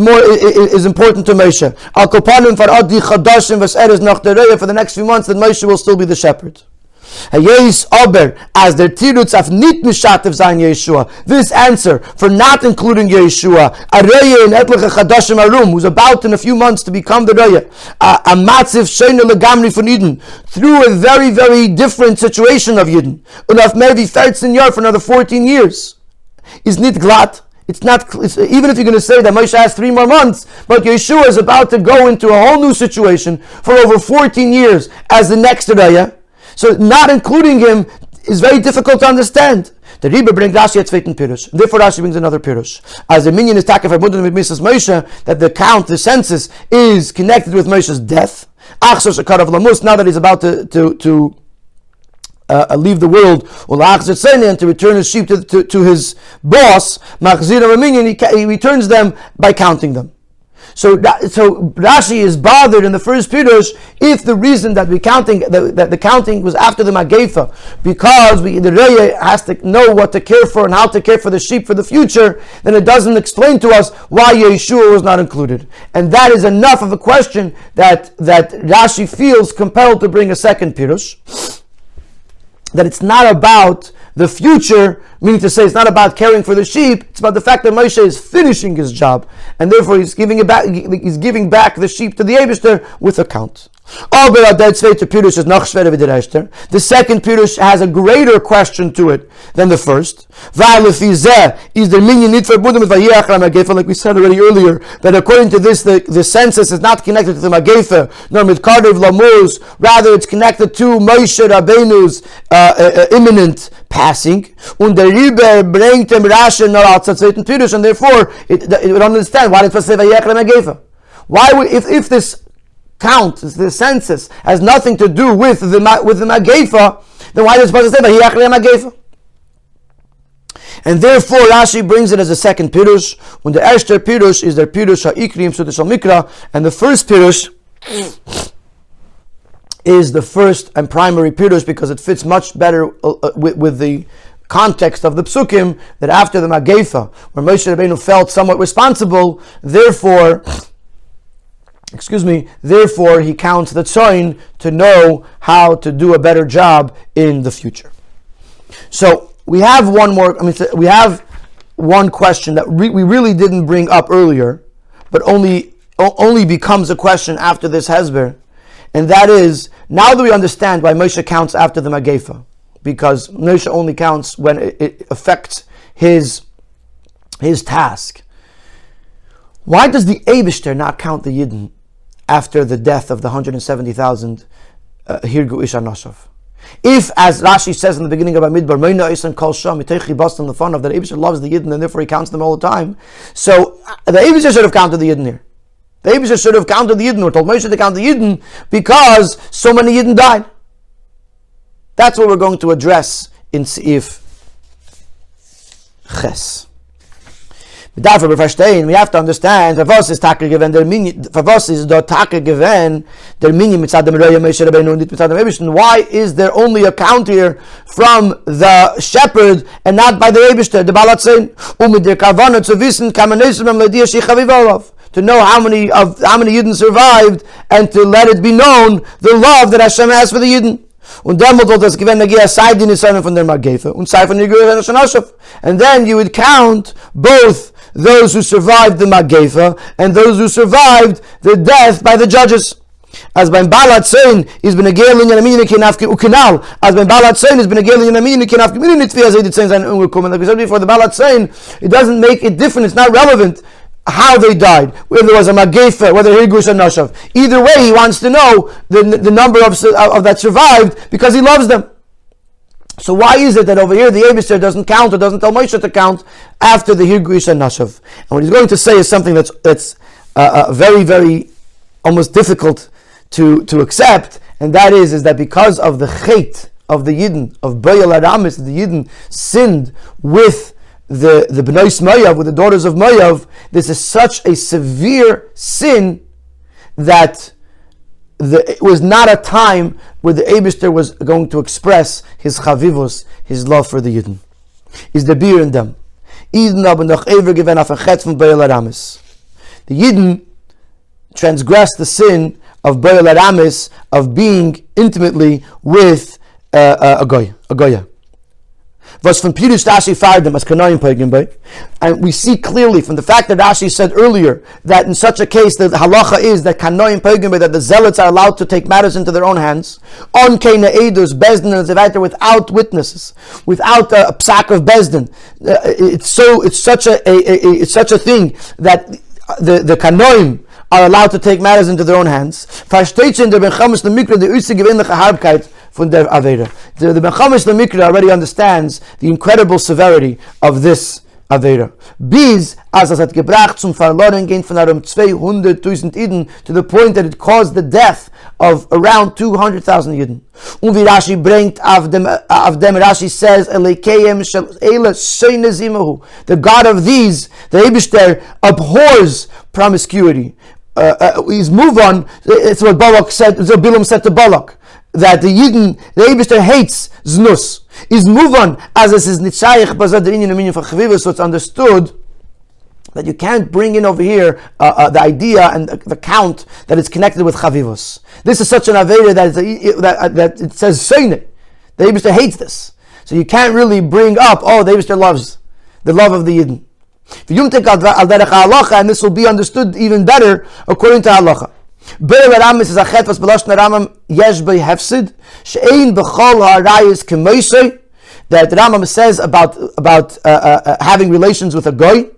important to Moshe. Al kopanim faradi chadashim v'seres nach der for the next few months, that Moshe will still be the shepherd. Hayes aber as der tirutz af nit mishatev zayin Yeshua. This answer for not including Yeshua, a Raya in etliche chadashim arum, who's about in a few months to become the Raya, a matziv sheina legamri von Yidden, through a very, very different situation of Yidden, and of maybe 13 years for another 14 years, is nit glatt. It's not, even if you're going to say that Moshe has 3 more months, but Yeshua is about to go into a whole new situation for over 14 years as the next Raya. So not including him is very difficult to understand. The Rebbe brings Rashi at zweiten Pirush. Therefore Rashi brings another Pirush. As the minyan is taka verbunden mit Mrs. Moshe, that the count, the census, is connected with Moshe's death. Now that he's about to leave the world, and to return his sheep to his boss, he returns them by counting them. So Rashi is bothered in the first Pirush if the reason that the counting was after the Magefa, because the Raya has to know what to care for and how to care for the sheep for the future, then it doesn't explain to us why Yeshua was not included. And that is enough of a question that Rashi feels compelled to bring a second Pirush, that it's not about the future, meaning to say it's not about caring for the sheep, it's about the fact that Moshe is finishing his job, and therefore he's giving back the sheep to the Eibishter with a count. The second Pirush has a greater question to it than the first. Like we said already earlier, that according to this, the census is not connected to the Magefa, nor with Kardev Lamuz, rather it's connected to Moshe Rabbeinu's imminent passing. And therefore, it would understand why it's supposed to say Magefa. Why would, if this count, the census, has nothing to do with the Magefa, then why is it supposed to say Vayechli Magefa? And therefore Rashi brings it as a second Pirush. When the erster Pirush is their Pirush HaIkrim Sudishal Mikra, and the first Pirush is the first and primary Pirush because it fits much better with the context of the Psukim, that after the Magefa, where Moshe Rabbeinu felt somewhat responsible, therefore he counts the tzoyin to know how to do a better job in the future. So we have one question that we really didn't bring up earlier, but only becomes a question after this hesber, and that is, now that we understand why Moshe counts after the Magefa, because Moshe only counts when it affects his task. Why does the Eibishter not count the Yidden after the death of the 170,000 Hirgu Ish Anashav? If, as Rashi says in the beginning of Amidbar, Meina Isan Kol Sham Mitechi Bastan the fun of that Eibishter loves the Yidden and therefore he counts them all the time. So the Eibishter should have counted the Yidden here. The Eibishter should have counted the Yidden, or told Moshe to count the Yidden, because so many Yidden died. That's what we're going to address in Seif Ches. Therefore, we have to understand, was is Taka given der Minion, was is dort Taka given der Minion mitzad dem Roya Moshe Rabbeinu und mitzad dem Eibishter. Why is there only a count here from the shepherd and not by the Eibishter, the Balatzin? Mit der Kavana zu wissen, kann man nicht mit dir sich chaviv, to know how many Yidden survived, and to let it be known the love that Hashem has for the Yidden. Und dann wird das gewähnt, Seid in Israel von der Magefa und sei von der Gourarie Shanachav. And then you would count both those who survived the Magefa and those who survived the death by the judges. As beim Balat Sein is been a gale in Yamini Kinafki Ukinal. As beim Balat Sein is been a gale in Yamini Kinafki Minitfi as it says in Ungekommen. Like we said before, the Balat Sein, it doesn't make it different, it's not relevant how they died, whether there was a Magefa, whether Hirgush or Nashav. Either way, he wants to know the number of that survived, because he loves them. So why is it that over here the Eibishter doesn't count, or doesn't tell Moshe to count after the Hirgush and Nashav? And what he's going to say is something that's very, very almost difficult to accept, and that is that because of the chait of the Yidden, of Bayal Aramis, the Yidden sinned with the Bnei Moav, with the daughters of Moav, this is such a severe sin that it was not a time where the Eibishter was going to express his chavivos, his love for the Yidden. Is the beer in them. The Yidden transgressed the sin of Bayal Aramis, of being intimately with a Goya. Was from Pirush Rashi fired them as Kanayim Pagim Bay. And we see clearly from the fact that Rashi said earlier that in such a case the halacha is that Kanayim Pagim Bay, that the zealots are allowed to take matters into their own hands. On Keina Eidos, Bezdin and Zevaiter, without witnesses, without a psak of Bezdin. It's such a thing that the Kanayim are allowed to take matters into their own hands. Von der Avera. The Benchamis Lemikra already understands the incredible severity of this Avera. Bis, as hat gebracht zum verloren gehen von 200,000 Iden, to the point that it caused the death of around 200,000 Iden. Und wie Rashi bringt auf dem Rashi says, Elekeim shel ele sheine zimahu. The God of these, the Eibishter, abhors promiscuity. He's move on. It's what Balak said. So Bilam said to Balak, that the Yidden, the Eibishter hates znus. Is move on, as this is nitzayich bazad the inyan for chavivos. So it's understood that you can't bring in over here the idea and the count that it's connected with chavivos. This is such an avera that it says seine. The Eibishter hates this, so you can't really bring up, the Eibishter loves the love of the Yidden. And this will be understood even better according to halacha. Bayal Aramis is a chet was belashna Ramam yesh bei hefsid she'ein b'chol ha'arayis k'moisei, that Ramam says about having relations with a goya,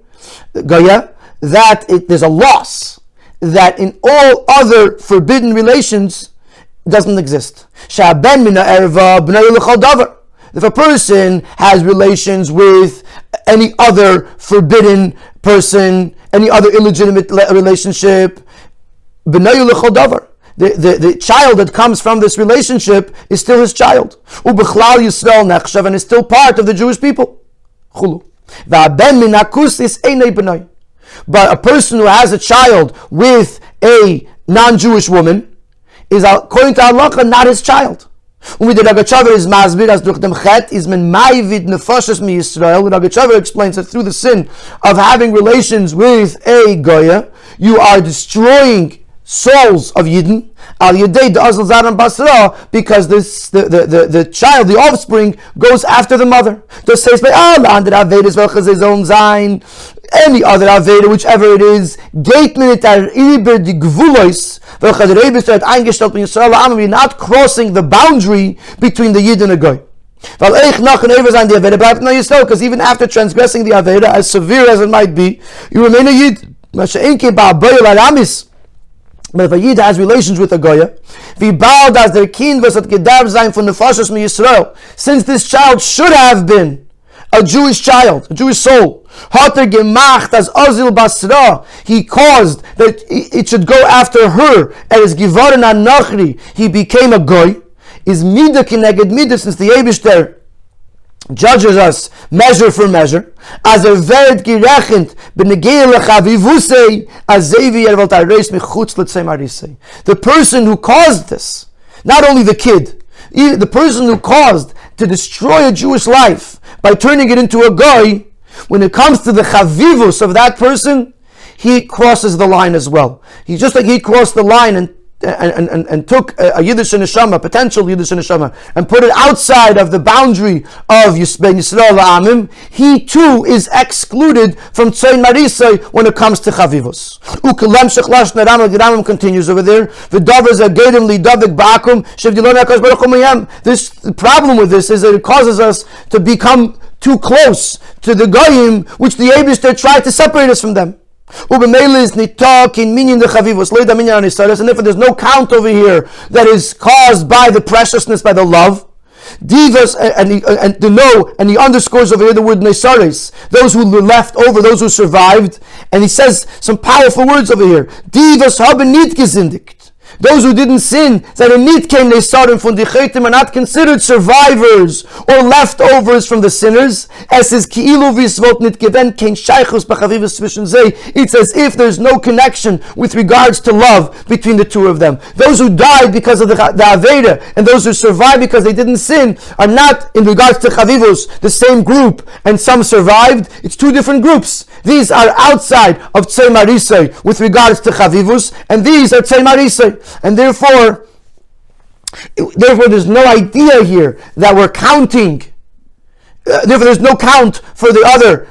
that there's a loss that in all other forbidden relations doesn't exist. She'aben mina erva b'nei l'chol davar. If a person has relations with any other forbidden person, any other illegitimate relationship, the child that comes from this relationship is still his child. And is still part of the Jewish people. But a person who has a child with a non-Jewish woman is, according to Allah, not his child. Ragachover is masbir as durch dem chet is men maivid nefashos mi Yisrael. Ragachover explains that through the sin of having relations with a goya, you are destroying souls of Yidden al yedei da'azal zaram basra, because the child, the offspring, goes after the mother. Das says by Allah and Avedas welches his own sein any other Aveda, whichever it is, geht mir nicht über die Gvulois, welcher der Rebbe hat eingestellt in Yisrael, we're not crossing the boundary between the Yid and the Goy. Because even after transgressing the Aveda, as severe as it might be, you remain a Yid. But if a Yid has relations with a Goya, since this child should have been a Jewish child, a Jewish soul, he caused that it should go after her, as he became a Goy, is Mida Kineged Mida, since the Eibishter judges us measure for measure, as werd gerechnet benegel chavivusei azevi ervalt areis michutz letzei marisei. The person who caused this, not only the kid, the person who caused to destroy a Jewish life by turning it into a goy, when it comes to the chavivus of that person, he crosses the line as well. He's just like he crossed the line and took a Yiddish neshama, potential Yiddish neshama, and put it outside of the boundary of Ben Yisrael Amim, he too is excluded from Tzoyin Marisai when it comes to Chavivos. Ramam continues over there. The problem with this is that it causes us to become too close to the Goyim, which the Eibishter tried to separate us from them. And therefore there's no count over here that is caused by the preciousness, by the love. Divas, and he underscores over here the word nesares, those who were left over, those who survived, and he says some powerful words over here. Divas haben nicht gesündigt. Those who didn't sin, that in need came nesarim from the chaytim, are not considered survivors or leftovers from the sinners. As is ki'ilu v'isvot nit given kein shaychus b'chavivus zwischen zei. It's as if there's no connection with regards to love between the two of them. Those who died because of the Aveda and those who survived because they didn't sin are not, in regards to chavivus, the same group, and some survived. It's two different groups. These are outside of Tzei Marisei with regards to chavivus, and these are Tzei Marisei. And therefore there's no idea here that we're counting. Therefore there's no count for the other,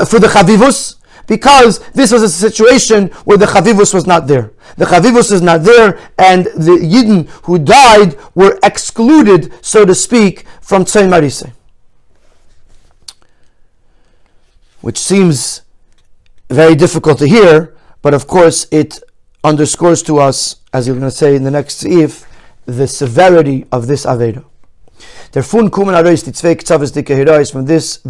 for the chavivus, because this was a situation where the chavivus was not there. The chavivus is not there, and the Yidden who died were excluded, so to speak, from Tzei Marisei. Which seems very difficult to hear, but of course it underscores to us, as you're going to say in the next seif, the severity of this Aveda. From this,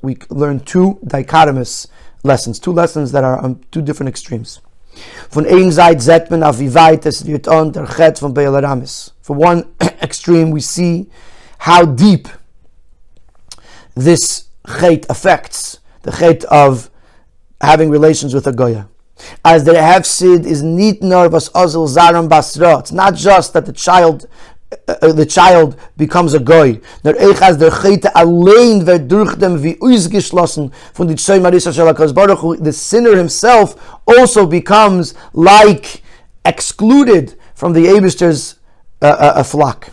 we learn two dichotomous lessons, two lessons that are on two different extremes. For one extreme, we see how deep this chait affects the chait of having relations with a goya. As the hefsid is nit nor vas azul zaram basra. It's not just that the child becomes a goy. Nor eich as der chayte allein wird durch dem wie ausgeschlossen von die Tzei Marisa shel HaKadosh Baruch Hu. The sinner himself also becomes like excluded from the Eibishter's flock.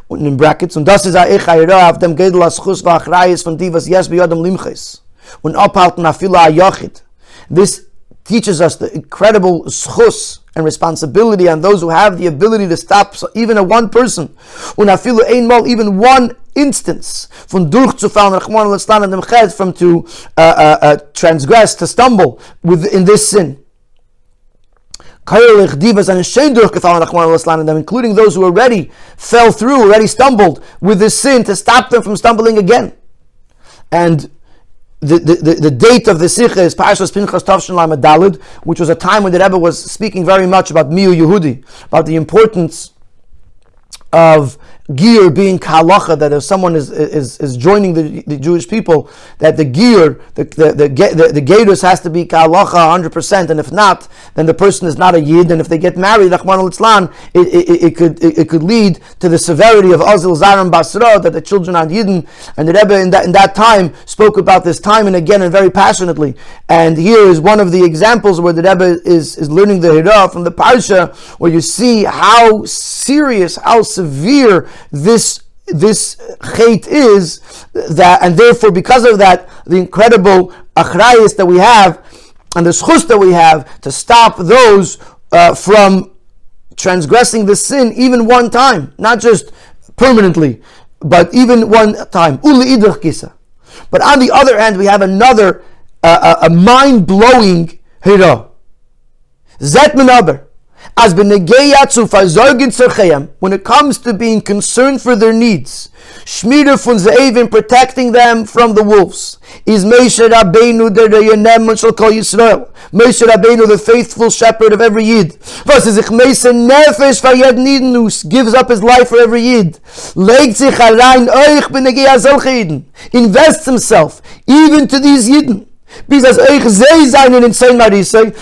Und in brackets, und das ist a eich hayra auf dem Gedel as chus v'achrayis von die was yes biyadam limches und abhalten afila ayachid. This teaches us the incredible schus and responsibility on those who have the ability to stop even a one person. Even one instance from durchzufallen, from to transgress, to stumble in this sin. Including those who already fell through, already stumbled with this sin, to stop them from stumbling again. And the date of the Sikha is Parashas Pinchas Tavshin Lamed Daled, which was a time when the Rebbe was speaking very much about Miu Yehudi, about the importance of gear being kahalacha, that if someone is joining the Jewish people, that the gear, the gatus has to be kahalacha 100%, and if not, then the person is not a yid. And if they get married, Rahman al-Islam, it could lead to the severity of Azil Zaram Basra, that the children are yidden. And the Rebbe in that time spoke about this time and again and very passionately. And here is one of the examples where the Rebbe is learning the Hira from the Parsha, where you see how serious, how severe this chait is, that, and therefore because of that, the incredible achrayus that we have and the schus that we have to stop those from transgressing the sin even one time, not just permanently, but even one time. But on the other hand, we have another a mind-blowing hira. Zet menaber. As when it comes to being concerned for their needs, Shmira von Ze'evim, protecting them from the wolves, is Moshe Rabbeinu der Yenem shel Kol Yisrael. Moshe Rabbeinu, the faithful shepherd of every Yid. Was sich meise nefesh vayed nidnus, gives up his life for every Yid. Legt sich allein euch benegei azelche Yidden, invests himself even to these Yidden. Because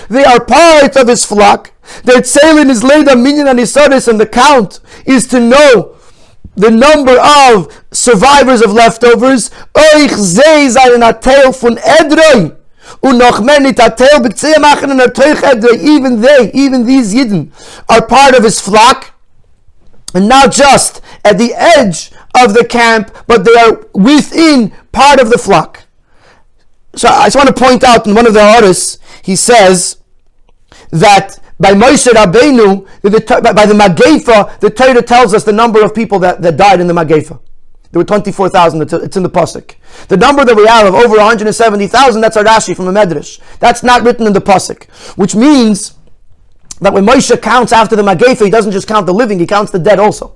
they are part of his flock. Their tzelin is laid on minyan and isaris, and the count is to know the number of survivors of leftovers. Even these Yidden are part of his flock, and not just at the edge of the camp, but they are within part of the flock. So I just want to point out in one of the artists, he says that by Moshe Rabbeinu, by the Magefa, the Torah tells us the number of people that died in the Magefa. There were 24,000, it's in the Pasuk. The number that we have of over 170,000, that's our Rashi from the Medrash. That's not written in the Pasuk. Which means that when Moshe counts after the Magefa, he doesn't just count the living, he counts the dead also.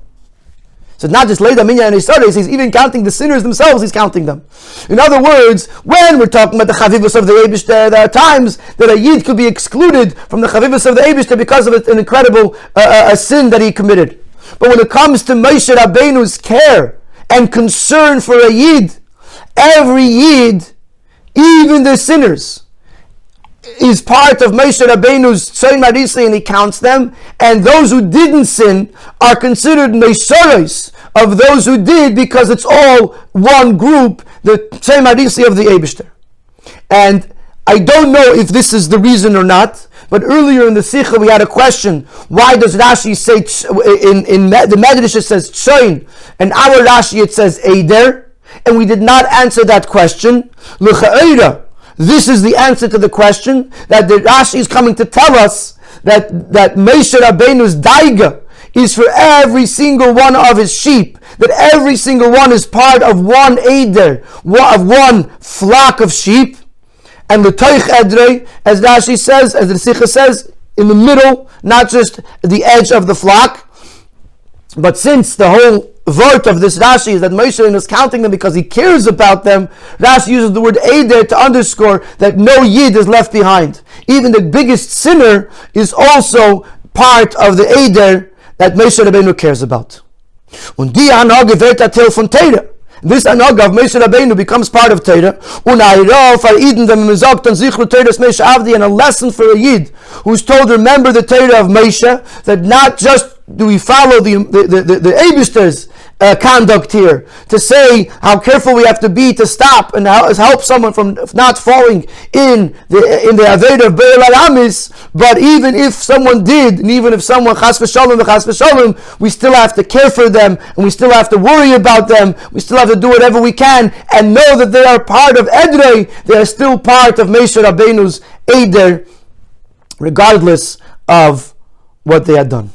So it's not just Leida Minya and Isaris, he's even counting the sinners themselves, he's counting them. In other words, when we're talking about the Chavivus of the Eibishter, there are times that a Yid could be excluded from the Chavivus of the Eibishter because of an incredible sin that he committed. But when it comes to Moshe Rabbeinu's care and concern for a Yid, every Yid, even the sinners, is part of Moshe Rabbeinu's Tzoyin Marisi, and he counts them, and those who didn't sin are considered Meisharos of those who did, because it's all one group, the Tzoyin Marisi of the Eibishter. And I don't know if this is the reason or not, but earlier in the Sikha we had a question, why does Rashi say, in the Medrash it says Tzoyin, and our Rashi it says Eider, and we did not answer that question. L'cha'eira, this is the answer to the question, that the Rashi is coming to tell us that Moshe Rabbeinu's daiga is for every single one of his sheep, that every single one is part of one eider, of one flock of sheep, and the toich edrei, as Rashi says, as the Sikha says, in the middle, not just the edge of the flock. But since the whole vort of this Rashi is that Moshe is counting them because he cares about them, Rashi uses the word Eider to underscore that no Yid is left behind. Even the biggest sinner is also part of the Eider that Moshe Rabbeinu cares about. Und die Anhage wird der Teil von Teire. This Anhage of Moshe Rabbeinu becomes part of Teire. Und Aira for Eden dem Mezok and Zichru Teiras Moshe Avdi, and a lesson for a Yid who's told, remember the Teire of Moshe, that not just do we follow the Eibishter's conduct here, to say how careful we have to be to stop and help someone from not falling in the Aveda of Be'el Aramis, but even if someone did, and even if someone chas v'shalom, we still have to care for them, and we still have to worry about them, we still have to do whatever we can, and know that they are part of Edrei, they are still part of Moshe Rabbeinu's Eider, regardless of what they had done.